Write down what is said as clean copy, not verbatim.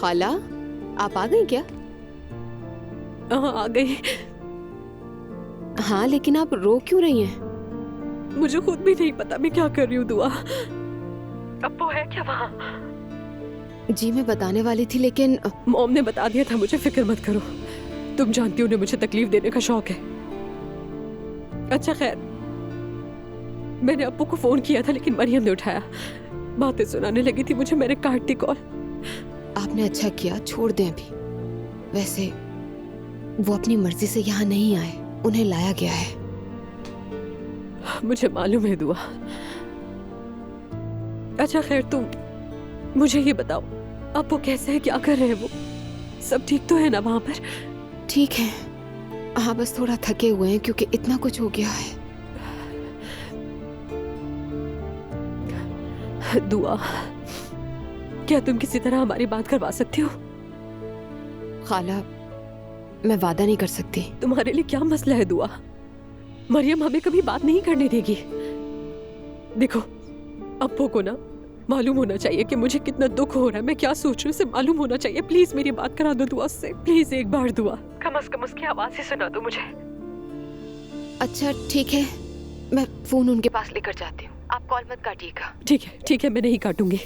खाला, आप आ गई क्या? हाँ आ गई। हाँ, लेकिन आप रो क्यों रही हैं? मुझे खुद भी नहीं पता मैं क्या कर रही हूँ दुआ। अब वो है क्या वहाँ? जी मैं बताने वाली थी लेकिन मॉम ने बता दिया था मुझे, फिक्र मत करो। तुम जानती हो उन्हें मुझे तकलीफ देने का शौक है। अच्छा खैर, मैंने अप्पू को फोन किया था लेकिन मरियम ने उठाया। बातें सुनाने लगी थी मुझे, मैंने काट दी कॉल। आपने अच्छा किया, छोड़ दें अभी। वैसे वो अपनी मर्जी से यहाँ नहीं आए, उन्हें लाया गया है। मुझे मालूम है दुआ। अच्छा खैर, तुम मुझे ये बताओ, अब वो कैसे है, क्या कर रहे हैं वो? सब ठीक तो है ना वहां पर? ठीक है, हाँ बस थोड़ा थके हुए हैं क्योंकि इतना कुछ हो गया है। दुआ, क्या तुम किसी तरह हमारी बात करवा सकती हो? खाला, मैं वादा नहीं कर सकती। तुम्हारे लिए क्या मसला है दुआ? मरियम हमें कभी बात नहीं करने देगी। देखो, अप्पू को ना मालूम होना चाहिए कि मुझे कितना दुख हो रहा है, मैं क्या सोच रही हूँ उसे मालूम होना चाहिए। प्लीज मेरी बात करा दो दुआ से, प्लीज एक बार दुआ, कम से कम उसकी आवाज ही सुना दो मुझे। अच्छा ठीक है, मैं फोन उनके पास लेकर जाती हूँ, आप कॉल मत काटिएगा। ठीक है मैं नहीं काटूंगी।